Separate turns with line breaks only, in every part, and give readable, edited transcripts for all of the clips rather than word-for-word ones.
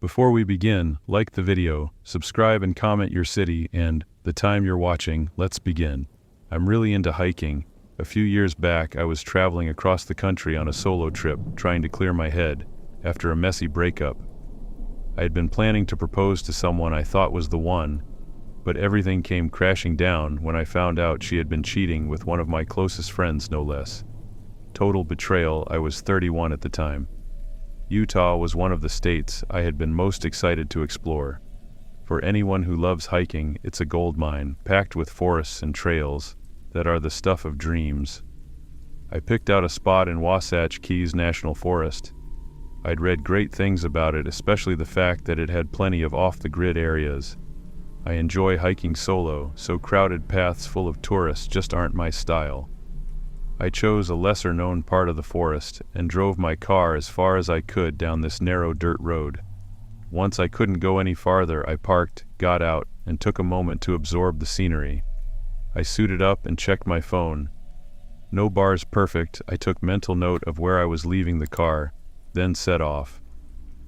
Before we begin, like the video, subscribe and comment your city and the time you're watching. Let's begin. I'm really into hiking. A few years back, I was traveling across the country on a solo trip, trying to clear my head after a messy breakup. I had been planning to propose to someone I thought was the one, but everything came crashing down when I found out she had been cheating with one of my closest friends, no less. Total betrayal. I was 31 at the time. Utah was one of the states I had been most excited to explore. For anyone who loves hiking, it's a gold mine, packed with forests and trails that are the stuff of dreams. I picked out a spot in Wasatch Keys National Forest. I'd read great things about it, especially the fact that it had plenty of off-the-grid areas. I enjoy hiking solo, so crowded paths full of tourists just aren't my style. I chose a lesser-known part of the forest and drove my car as far as I could down this narrow dirt road. Once I couldn't go any farther, I parked, got out, and took a moment to absorb the scenery. I suited up and checked my phone. No bars perfect. I took mental note of where I was leaving the car, then set off.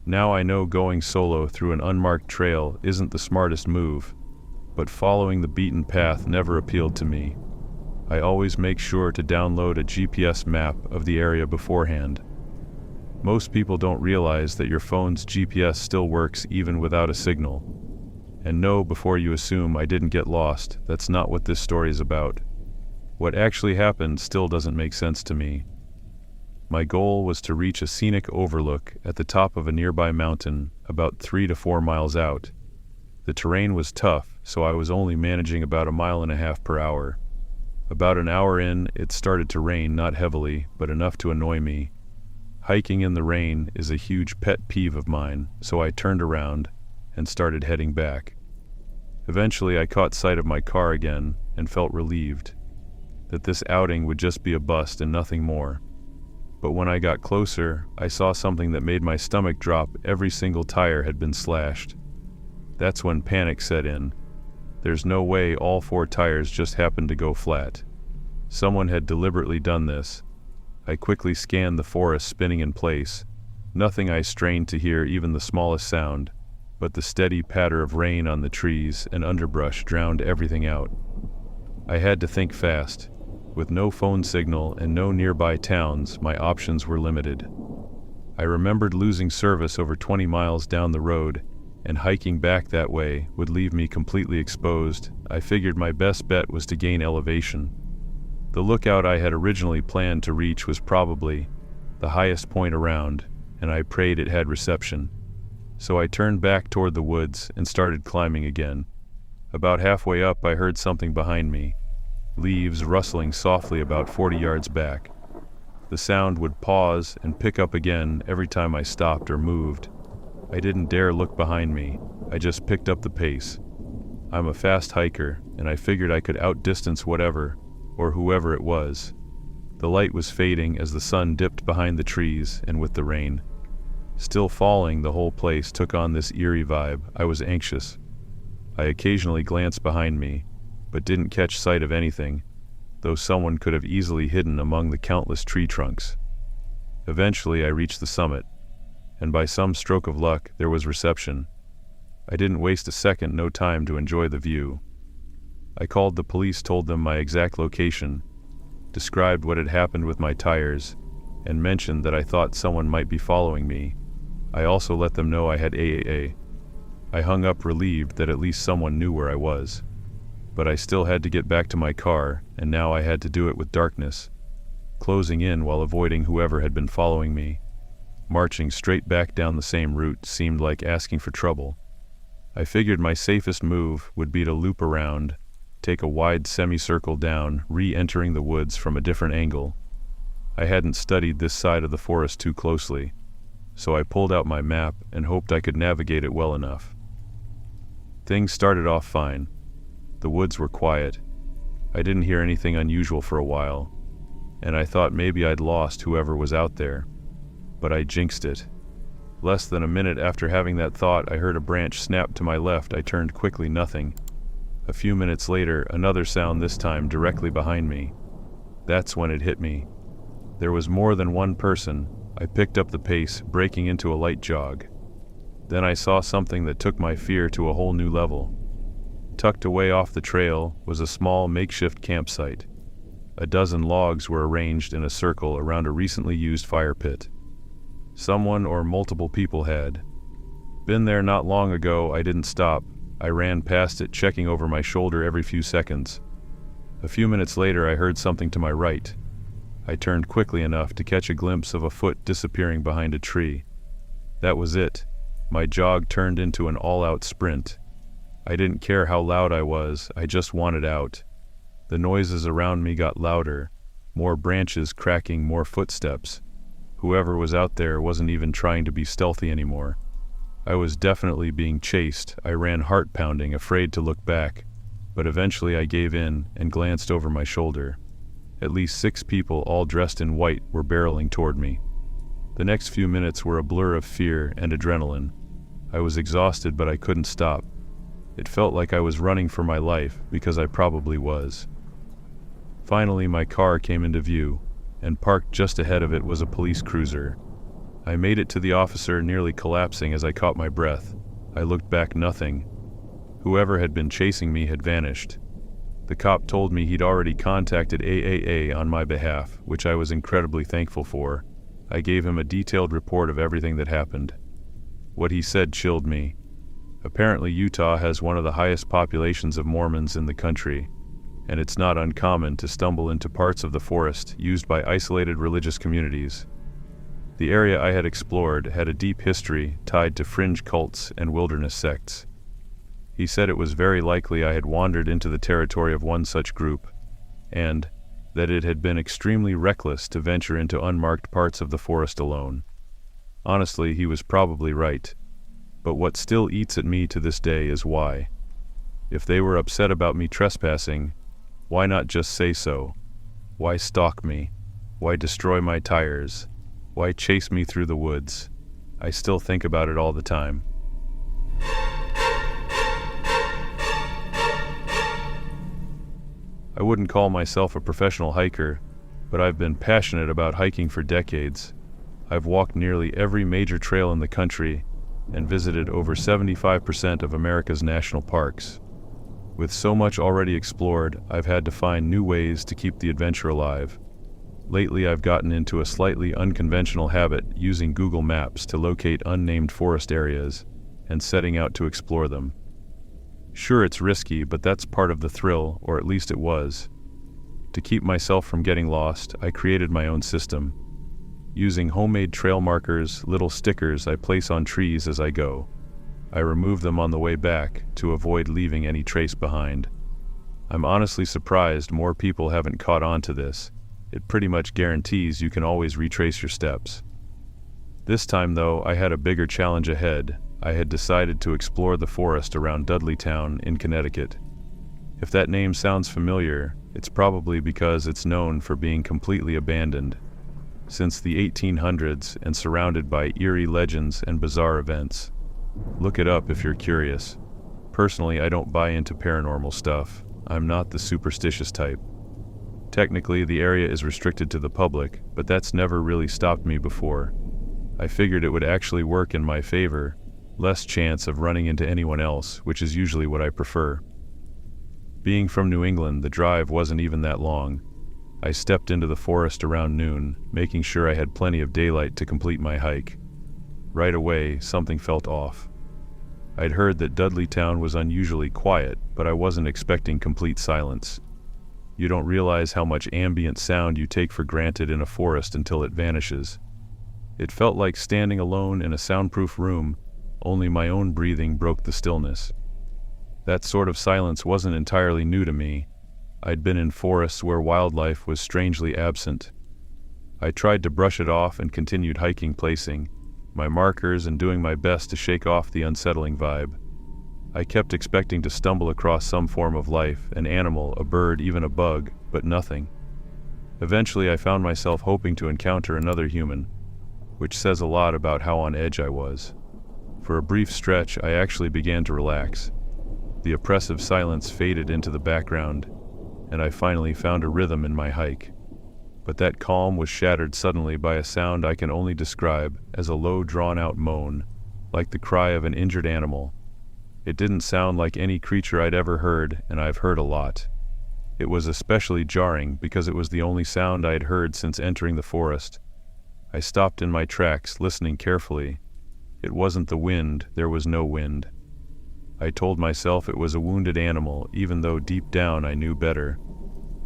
Now I know going solo through an unmarked trail isn't the smartest move, but following the beaten path never appealed to me. I always make sure to download a GPS map of the area beforehand. Most people don't realize that your phone's GPS still works even without a signal. And know before you assume I didn't get lost, that's not what this story is about. What actually happened still doesn't make sense to me. My goal was to reach a scenic overlook at the top of a nearby mountain about 3 to 4 miles out. The terrain was tough, so I was only managing about 1.5 miles per hour. About an hour in, it started to rain, not heavily, but enough to annoy me. Hiking in the rain is a huge pet peeve of mine, so I turned around and started heading back. Eventually, I caught sight of my car again and felt relieved that this outing would just be a bust and nothing more. But when I got closer, I saw something that made my stomach drop. Every single tire had been slashed. That's when panic set in. There's no way all 4 tires just happened to go flat. Someone had deliberately done this. I quickly scanned the forest spinning in place. Nothing. I strained to hear even the smallest sound, but the steady patter of rain on the trees and underbrush drowned everything out. I had to think fast. With no phone signal and no nearby towns, my options were limited. I remembered losing service over 20 miles down the road, and hiking back that way would leave me completely exposed. I figured my best bet was to gain elevation. The lookout I had originally planned to reach was probably the highest point around, and I prayed it had reception. So I turned back toward the woods and started climbing again. About halfway up, I heard something behind me, leaves rustling softly about 40 yards back. The sound would pause and pick up again every time I stopped or moved. I didn't dare look behind me. I just picked up the pace. I'm a fast hiker, and I figured I could outdistance whatever, or whoever it was. The light was fading as the sun dipped behind the trees, and with the rain still falling, the whole place took on this eerie vibe. I was anxious. I occasionally glanced behind me, but didn't catch sight of anything, though someone could have easily hidden among the countless tree trunks. Eventually, I reached the summit, and by some stroke of luck, there was reception. I didn't waste a second, no time to enjoy the view. I called the police, told them my exact location, described what had happened with my tires, and mentioned that I thought someone might be following me. I also let them know I had AAA. I hung up, relieved that at least someone knew where I was. But I still had to get back to my car, and now I had to do it with darkness, closing in while avoiding whoever had been following me. Marching straight back down the same route seemed like asking for trouble. I figured my safest move would be to loop around, take a wide semicircle down, re-entering the woods from a different angle. I hadn't studied this side of the forest too closely, so I pulled out my map and hoped I could navigate it well enough. Things started off fine. The woods were quiet. I didn't hear anything unusual for a while, and I thought maybe I'd lost whoever was out there. But I jinxed it. Less than a minute after having that thought, I heard a branch snap to my left. I turned quickly, nothing. A few minutes later, another sound, this time directly behind me. That's when it hit me. There was more than one person. I picked up the pace, breaking into a light jog. Then I saw something that took my fear to a whole new level. Tucked away off the trail was a small makeshift campsite. A dozen logs were arranged in a circle around a recently used fire pit. Someone or multiple people had been there not long ago. I didn't stop. I ran past it, checking over my shoulder every few seconds. A few minutes later, I heard something to my right. I turned quickly enough to catch a glimpse of a foot disappearing behind a tree. That was it. My jog turned into an all-out sprint. I didn't care how loud I was, I just wanted out. The noises around me got louder, more branches cracking, more footsteps. Whoever was out there wasn't even trying to be stealthy anymore. I was definitely being chased. I ran heart-pounding, afraid to look back, but eventually I gave in and glanced over my shoulder. At least 6 people, all dressed in white, were barreling toward me. The next few minutes were a blur of fear and adrenaline. I was exhausted, but I couldn't stop. It felt like I was running for my life, because I probably was. Finally, my car came into view, and parked just ahead of it was a police cruiser. I made it to the officer, nearly collapsing as I caught my breath. I looked back, nothing. Whoever had been chasing me had vanished. The cop told me he'd already contacted AAA on my behalf, which I was incredibly thankful for. I gave him a detailed report of everything that happened. What he said chilled me. Apparently, Utah has one of the highest populations of Mormons in the country, and it's not uncommon to stumble into parts of the forest used by isolated religious communities. The area I had explored had a deep history tied to fringe cults and wilderness sects. He said it was very likely I had wandered into the territory of one such group, and that it had been extremely reckless to venture into unmarked parts of the forest alone. Honestly, he was probably right. But what still eats at me to this day is why. If they were upset about me trespassing, why not just say so? Why stalk me? Why destroy my tires? Why chase me through the woods? I still think about it all the time. I wouldn't call myself a professional hiker, but I've been passionate about hiking for decades. I've walked nearly every major trail in the country and visited over 75% of America's national parks. With so much already explored, I've had to find new ways to keep the adventure alive. Lately, I've gotten into a slightly unconventional habit, using Google Maps to locate unnamed forest areas and setting out to explore them. Sure, it's risky, but that's part of the thrill, or at least it was. To keep myself from getting lost, I created my own system. Using homemade trail markers, little stickers I place on trees as I go. I remove them on the way back to avoid leaving any trace behind. I'm honestly surprised more people haven't caught on to this. It pretty much guarantees you can always retrace your steps. This time, though, I had a bigger challenge ahead. I had decided to explore the forest around Dudleytown in Connecticut. If that name sounds familiar, it's probably because it's known for being completely abandoned since the 1800s and surrounded by eerie legends and bizarre events. Look it up if you're curious. Personally, I don't buy into paranormal stuff. I'm not the superstitious type. Technically, the area is restricted to the public, but that's never really stopped me before. I figured it would actually work in my favor, less chance of running into anyone else, which is usually what I prefer. Being from New England, the drive wasn't even that long. I stepped into the forest around noon, making sure I had plenty of daylight to complete my hike. Right away, something felt off. I'd heard that Dudleytown was unusually quiet, but I wasn't expecting complete silence. You don't realize how much ambient sound you take for granted in a forest until it vanishes. It felt like standing alone in a soundproof room, only my own breathing broke the stillness. That sort of silence wasn't entirely new to me. I'd been in forests where wildlife was strangely absent. I tried to brush it off and continued hiking, placing my markers and doing my best to shake off the unsettling vibe. I kept expecting to stumble across some form of life, an animal, a bird, even a bug, but nothing. Eventually, I found myself hoping to encounter another human, which says a lot about how on edge I was. For a brief stretch, I actually began to relax. The oppressive silence faded into the background, and I finally found a rhythm in my hike. But that calm was shattered suddenly by a sound I can only describe as a low, drawn-out moan. like the cry of an injured animal. It didn't sound like any creature I'd ever heard, and I've heard a lot. It was especially jarring because it was the only sound I had heard since entering the forest. I stopped in my tracks, listening carefully. It wasn't the wind, there was no wind. I told myself it was a wounded animal, even though deep down I knew better.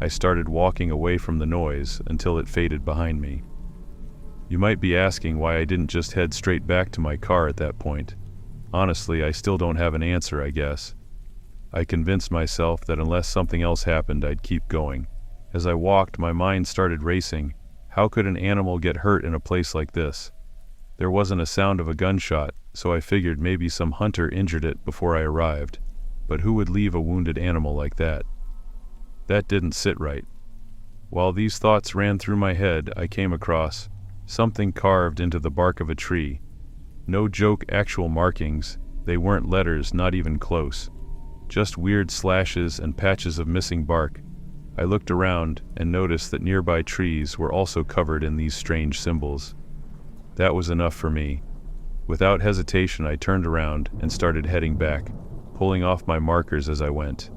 I started walking away from the noise until it faded behind me. You might be asking why I didn't just head straight back to my car at that point. Honestly, I still don't have an answer, I guess. I convinced myself that unless something else happened, I'd keep going. As I walked, my mind started racing. How could an animal get hurt in a place like this? There wasn't a sound of a gunshot, so I figured maybe some hunter injured it before I arrived. But who would leave a wounded animal like that? That didn't sit right. While these thoughts ran through my head, I came across something carved into the bark of a tree. No joke, actual markings. They weren't letters, not even close. Just weird slashes and patches of missing bark. I looked around and noticed that nearby trees were also covered in these strange symbols. That was enough for me. Without hesitation, I turned around and started heading back, pulling off my markers as I went.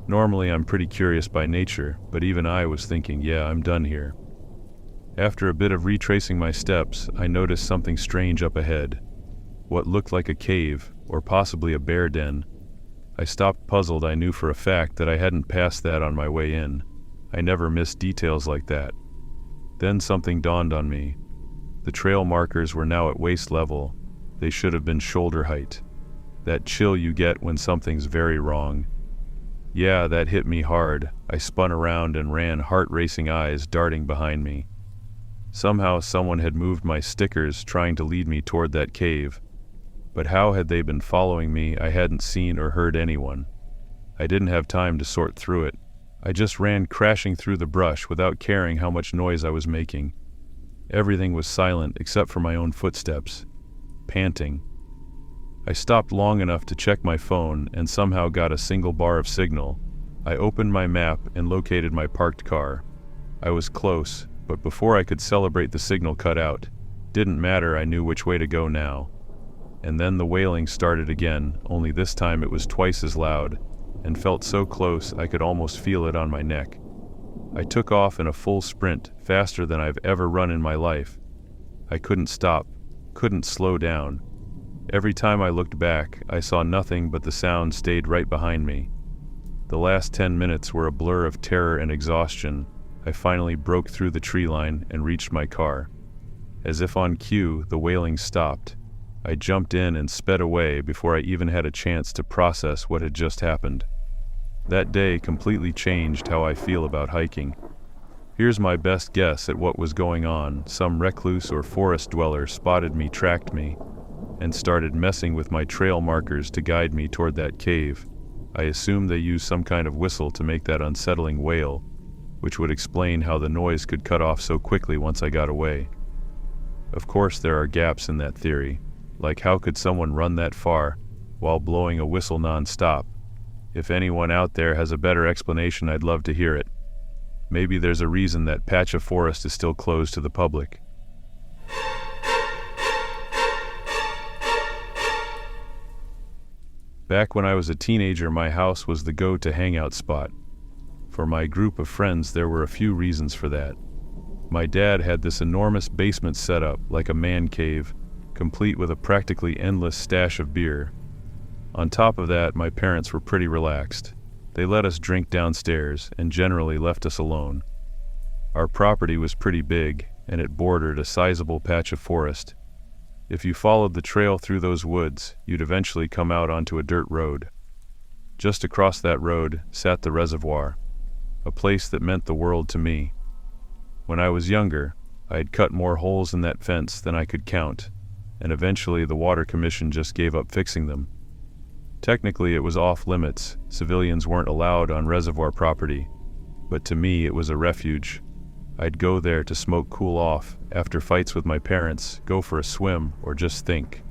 Normally, I'm pretty curious by nature, but even I was thinking, yeah, I'm done here. After a bit of retracing my steps, I noticed something strange up ahead. What looked like a cave, or possibly a bear den. I stopped puzzled. I knew for a fact that I hadn't passed that on my way in. I never missed details like that. Then something dawned on me. The trail markers were now at waist level. They should have been shoulder height. That chill you get when something's very wrong. Yeah, that hit me hard. I spun around and ran, heart-racing eyes darting behind me. Somehow someone had moved my stickers, trying to lead me toward that cave. But how had they been following me? I hadn't seen or heard anyone. I didn't have time to sort through it. I just ran crashing through the brush without caring how much noise I was making. Everything was silent except for my own footsteps. Panting. I stopped long enough to check my phone and somehow got a single bar of signal. I opened my map and located my parked car. I was close, but before I could celebrate, the signal cut out. Didn't matter, I knew which way to go now. And then the wailing started again, only this time it was twice as loud, and felt so close I could almost feel it on my neck. I took off in a full sprint, faster than I've ever run in my life. I couldn't stop, couldn't slow down. Every time I looked back, I saw nothing but the sound stayed right behind me. The last 10 minutes were a blur of terror and exhaustion. I finally broke through the tree line and reached my car. As if on cue, the wailing stopped. I jumped in and sped away before I even had a chance to process what had just happened. That day completely changed how I feel about hiking. Here's my best guess at what was going on. Some recluse or forest dweller spotted me, tracked me, and started messing with my trail markers to guide me toward that cave. I assume they used some kind of whistle to make that unsettling wail, which would explain how the noise could cut off so quickly once I got away. Of course, there are gaps in that theory. Like, how could someone run that far while blowing a whistle non-stop? If anyone out there has a better explanation, I'd love to hear it. Maybe there's a reason that patch of forest is still closed to the public. Back when I was a teenager, my house was the go-to hangout spot. For my group of friends, there were a few reasons for that. My dad had this enormous basement set up, like a man cave, complete with a practically endless stash of beer. On top of that, my parents were pretty relaxed. They let us drink downstairs and generally left us alone. Our property was pretty big, and it bordered a sizable patch of forest. If you followed the trail through those woods, you'd eventually come out onto a dirt road. Just across that road sat the Reservoir, a place that meant the world to me. When I was younger, I had cut more holes in that fence than I could count, and eventually the Water Commission just gave up fixing them. Technically, it was off limits. Civilians weren't allowed on Reservoir property, but to me it was a refuge. I'd go there to smoke, cool off, after fights with my parents, go for a swim, or just think.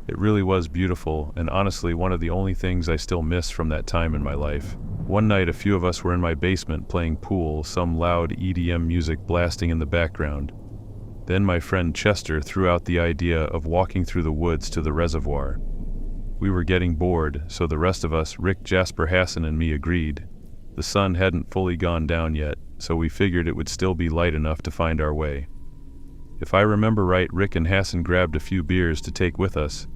It really was beautiful, and honestly one of the only things I still miss from that time in my life. One night a few of us were in my basement playing pool, some loud EDM music blasting in the background. Then my friend Chester threw out the idea of walking through the woods to the reservoir. We were getting bored, so the rest of us, Rick, Jasper, Hassan, and me, agreed. The sun hadn't fully gone down yet, so we figured it would still be light enough to find our way. If I remember right, Rick and Hassan grabbed a few beers to take with us.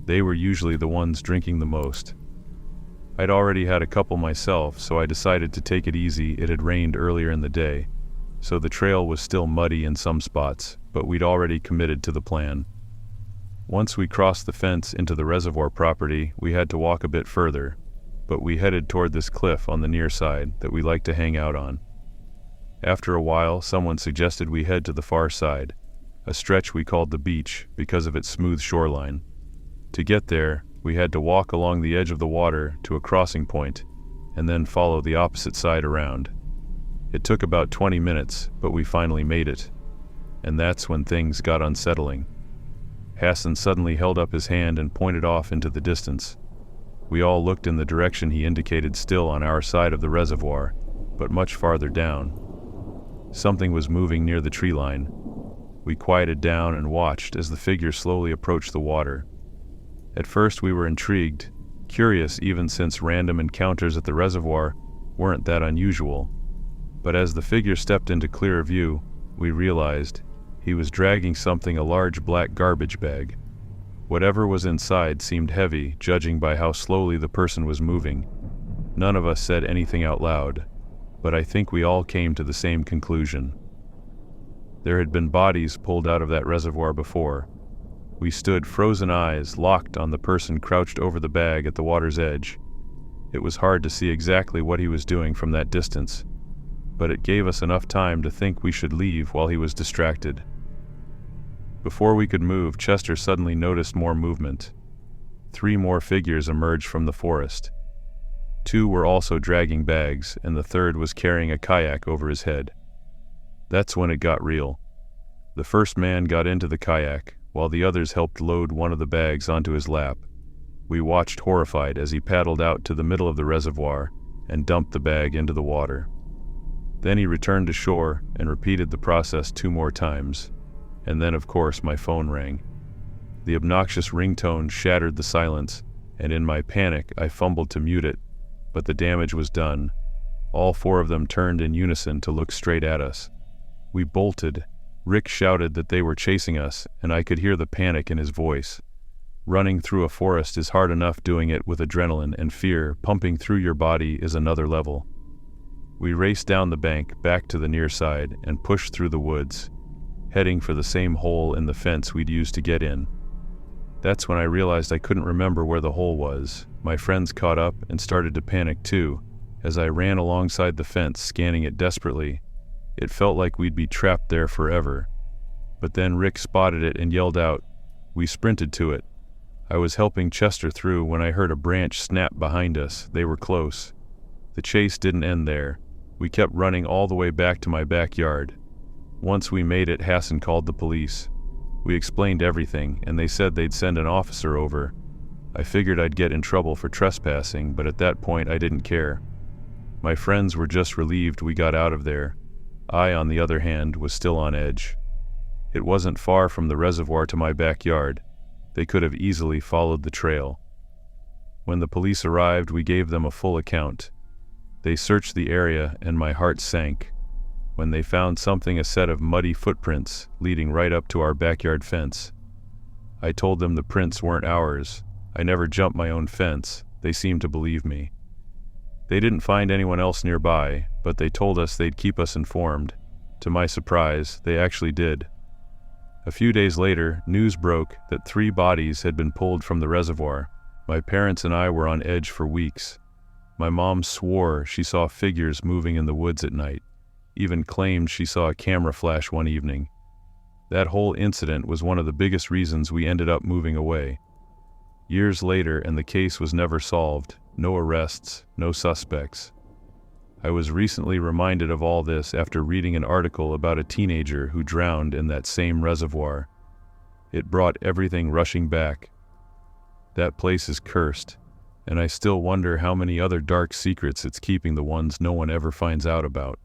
They were usually the ones drinking the most. I'd already had a couple myself, so I decided to take it easy. It had rained earlier in the day, so the trail was still muddy in some spots, but we'd already committed to the plan. Once we crossed the fence into the reservoir property, we had to walk a bit further, but we headed toward this cliff on the near side that we like to hang out on. After a while, someone suggested we head to the far side, a stretch we called the beach because of its smooth shoreline. To get there, we had to walk along the edge of the water to a crossing point, and then follow the opposite side around. It took about 20 minutes, but we finally made it. And that's when things got unsettling. Hassan suddenly held up his hand and pointed off into the distance. We all looked in the direction he indicated, still on our side of the reservoir, but much farther down. Something was moving near the tree line. We quieted down and watched as the figure slowly approached the water. At first we were intrigued, curious even since random encounters at the reservoir weren't that unusual. But as the figure stepped into clearer view, we realized he was dragging something, a large black garbage bag. Whatever was inside seemed heavy, judging by how slowly the person was moving. None of us said anything out loud, but I think we all came to the same conclusion. There had been bodies pulled out of that reservoir before. We stood, frozen eyes locked on the person crouched over the bag at the water's edge. It was hard to see exactly what he was doing from that distance, but it gave us enough time to think we should leave while he was distracted. Before we could move, Chester suddenly noticed more movement. 3 more figures emerged from the forest. 2 were also dragging bags, and the third was carrying a kayak over his head. That's when it got real. The first man got into the kayak, while the others helped load one of the bags onto his lap. We watched horrified as he paddled out to the middle of the reservoir and dumped the bag into the water. Then he returned to shore and repeated the process 2 more times. And then, of course, my phone rang. The obnoxious ringtone shattered the silence, and in my panic, I fumbled to mute it, but the damage was done. All 4 of them turned in unison to look straight at us. We bolted. Rick shouted that they were chasing us, and I could hear the panic in his voice. Running through a forest is hard enough, doing it with adrenaline and fear pumping through your body is another level. We raced down the bank, back to the near side, and pushed through the woods, heading for the same hole in the fence we'd used to get in. That's when I realized I couldn't remember where the hole was. My friends caught up and started to panic too, as I ran alongside the fence, scanning it desperately. It felt like we'd be trapped there forever. But then Rick spotted it and yelled out. We sprinted to it. I was helping Chester through when I heard a branch snap behind us. They were close. The chase didn't end there. We kept running all the way back to my backyard. Once we made it, Hassan called the police. We explained everything, and they said they'd send an officer over. I figured I'd get in trouble for trespassing, but at that point I didn't care. My friends were just relieved we got out of there. I, on the other hand, was still on edge. It wasn't far from the reservoir to my backyard. They could have easily followed the trail. When the police arrived, we gave them a full account. They searched the area, and my heart sank when they found something, a set of muddy footprints leading right up to our backyard fence. I told them the prints weren't ours. I never jumped my own fence. They seemed to believe me. They didn't find anyone else nearby, but they told us they'd keep us informed. To my surprise, they actually did. A few days later, news broke that 3 bodies had been pulled from the reservoir. My parents and I were on edge for weeks. My mom swore she saw figures moving in the woods at night, even claimed she saw a camera flash one evening. That whole incident was one of the biggest reasons we ended up moving away. Years later, and the case was never solved. No arrests, no suspects. I was recently reminded of all this after reading an article about a teenager who drowned in that same reservoir. It brought everything rushing back. That place is cursed, and I still wonder how many other dark secrets it's keeping, the ones no one ever finds out about.